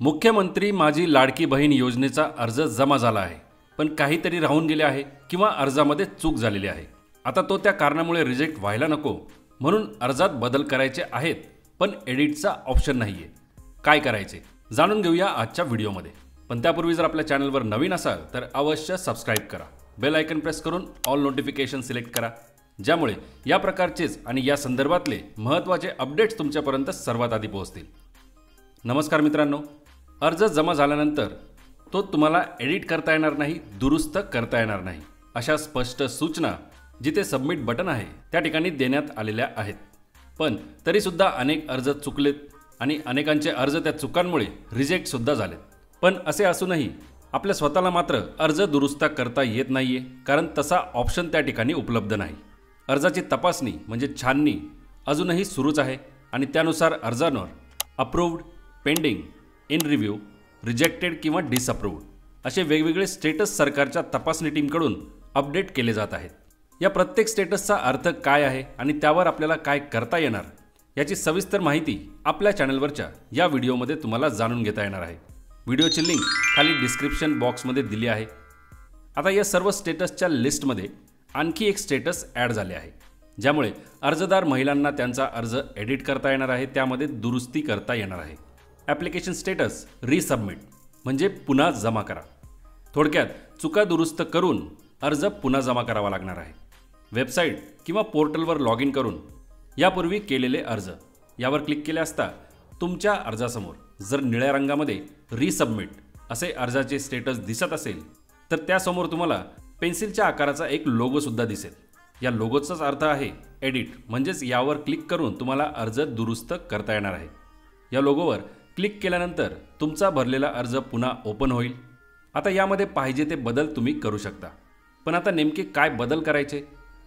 मुख्यमंत्री माझी लाडकी बहीण योजनेचा अर्ज जमा झाला आहे, पण काहीतरी राहून गेले आहे किंवा अर्जामध्ये चूक झालेली आहे। आता तो त्या कारणामुळे रिजेक्ट व्हायला नको म्हणून अर्जात बदल करायचे आहेत, पण एडिटचा ऑप्शन नाहीये। काय करायचे जाणून घेऊया आजच्या व्हिडिओमध्ये। पण त्यापूर्वी जर आपल्या चॅनलवर नवीन असाल तर अवश्य सबस्क्राइब करा, बेल आयकन प्रेस करून ऑल नोटिफिकेशन सिलेक्ट करा, ज्यामुळे या प्रकारचेच आणि या संदर्भातले महत्त्वाचे अपडेट्स तुमच्यापर्यंत सर्वात आधी पोहोचतील। नमस्कार मित्रांनो, अर्ज जमा झाल्यानंतर तो तुम्हाला एडिट करता येणार नाही, दुरुस्त करता येणार नाही अशा स्पष्ट सूचना जिथे सबमिट बटन आहे त्या ठिकाणी देण्यात आलेल्या आहेत। पण तरी सुद्धा अनेक अर्ज चुकलेत आणि अनेकांचे अर्ज त्या चुकांमुळे रिजेक्ट सुद्धा झालेत। पण असे असूनही आपल्या स्वतःला मात्र अर्ज दुरुस्त करता येत नाहीये, कारण तसा ऑप्शन त्या ठिकाणी उपलब्ध नाही। अर्जाची तपासणी म्हणजे छाननी अजूनही सुरूच आहे आणि त्यानुसार अर्जांवर approved, pending, in review, rejected किंवा डिसअप्रूव्ड असे वेगवेगळे स्टेटस सरकारच्या तपासणी टीमकडून अपडेट केले जात आहेत। या प्रत्येक स्टेटसचा अर्थ काय आहे आणि त्यावर आपल्याला काय करता येणार याची सविस्तर माहिती आपल्या चॅनलवरच्या या व्हिडिओमध्ये तुम्हाला जाणून घेता येणार आहे। व्हिडिओची लिंक खाली डिस्क्रिप्शन बॉक्समध्ये दिली आहे। आता या सर्व स्टेटसच्या लिस्टमध्ये आणखी एक स्टेटस ॲड झाले आहे, ज्यामुळे अर्जदार महिलांना त्यांचा अर्ज एडिट करता येणार आहे, त्यामध्ये दुरुस्ती करता येणार आहे। ॲप्लिकेशन स्टेटस रिसबमिट म्हणजे पुन्हा जमा करा। थोडक्यात चुका दुरुस्त करून अर्ज पुन्हा जमा करावा लागणार आहे। वेबसाईट किंवा पोर्टलवर लॉग इन करून यापूर्वी केलेले अर्ज यावर क्लिक केले असता तुमच्या अर्जासमोर जर निळ्या रंगामध्ये रिसबमिट असे अर्जाचे स्टेटस दिसत असेल तर त्यासमोर तुम्हाला पेन्सिलच्या आकाराचा एक लोगो सुद्धा दिसेल। या लोगोचाच अर्थ आहे एडिट, म्हणजेच यावर क्लिक करून तुम्हाला अर्ज दुरुस्त करता येणार आहे। या लोगोवर क्लिक केल्यानंतर तुमचा भरलेला अर्ज पुन्हा ओपन होईल। आता यामध्ये पाहिजे ते बदल तुम्ही करू शकता, पण आता नेमके काय बदल करायचे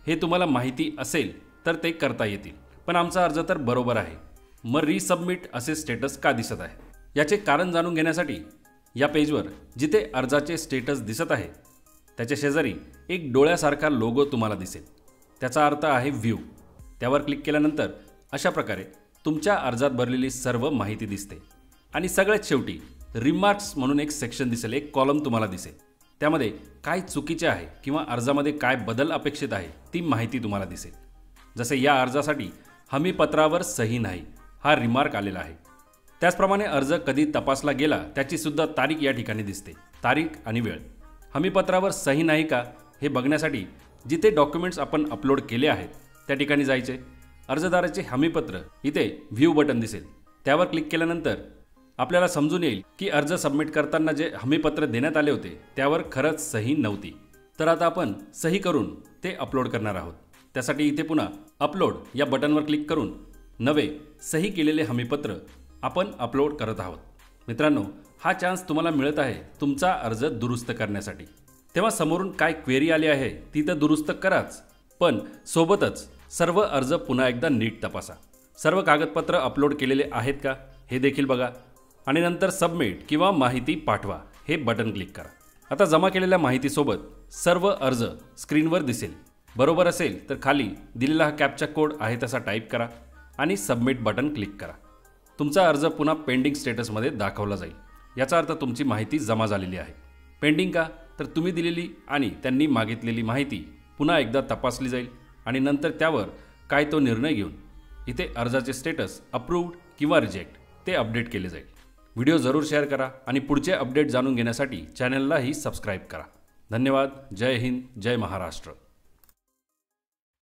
हे तुम्हाला माहिती असेल तर ते करता येतील। पण आमचा अर्ज तर बरोबर आहे, मग रिसबमिट असे स्टेटस का दिसत आहे याचे कारण जाणून घेण्यासाठी या पेजवर जिथे अर्जाचे स्टेटस दिसत आहे त्याच्या शेजारी एक डोळ्यासारखा लोगो तुम्हाला दिसेल, त्याचा अर्थ आहे व्ह्यू। त्यावर क्लिक केल्यानंतर अशा प्रकारे तुमच्या अर्जात भरलेली सर्व माहिती दिसते आणि सगळ्यात शेवटी रिमार्क्स म्हणून एक सेक्शन दिसेल, एक कॉलम तुम्हाला दिसेल। त्यामध्ये काय चुकीचे आहे किंवा अर्जामध्ये काय बदल अपेक्षित आहे ती माहिती तुम्हाला दिसेल। जसे या अर्जासाठी हमीपत्रावर सही नाही हा रिमार्क आलेला आहे, त्याचप्रमाणे अर्ज कधी तपासला गेला त्याची सुद्धा तारीख या ठिकाणी दिसते, तारीख आणि वेळ। हमीपत्रावर सही नाही का हे बघण्यासाठी जिथे डॉक्युमेंट्स आपण अपलोड केले आहेत त्या ठिकाणी जायचे। अर्जदाराचे हमीपत्र इथे व्ह्यू बटन दिसेल, त्यावर क्लिक केल्यानंतर आपल्याला समजून येईल की अर्ज सबमिट करताना जे हमीपत्र देण्यात आले होते त्यावर खरंच सही नव्हती। तर आता आपण सही करून ते अपलोड करणार आहोत। त्यासाठी इथे पुन्हा अपलोड या बटनवर क्लिक करून नवे सही केलेले हमीपत्र आपण अपलोड करत आहोत। मित्रांनो, हा चान्स तुम्हाला मिळत आहे तुमचा अर्ज दुरुस्त करण्यासाठी। तेव्हा समोरून काय क्वेरी आली आहे ती तर दुरुस्त कराच, पण सोबतच सर्व अर्ज पुन्हा एकदा नीट तपासा। सर्व कागदपत्र अपलोड केलेले आहेत का हे देखील बघा आणि नंतर सबमिट किंवा माहिती पाठवा हे बटन क्लिक करा। आता जमा केलेल्या माहितीसोबत सर्व अर्ज स्क्रीनवर दिसेल। बरोबर असेल तर खाली दिलेला हा कॅप्चा कोड आहे तसा टाईप करा आणि सबमिट बटन क्लिक करा। तुमचा अर्ज पुन्हा पेंडिंग स्टेटसमध्ये दाखवला जाईल, याचा अर्थ तुमची माहिती जमा झालेली आहे। पेंडिंग का तर तुम्ही दिलेली आणि त्यांनी मागितलेली माहिती पुन्हा एकदा तपासली जाईल आणि नंतर त्यावर काय तो निर्णय घेऊन इथे अर्जाचे स्टेटस अप्रूव्ड किंवा रिजेक्ट ते अपडेट केले जाईल। व्हिडिओ जरूर शेअर करा आणि पुढचे अपडेट जाणून घेण्यासाठी चॅनललाही सबस्क्राईब करा। धन्यवाद। जय हिंद, जय महाराष्ट्र।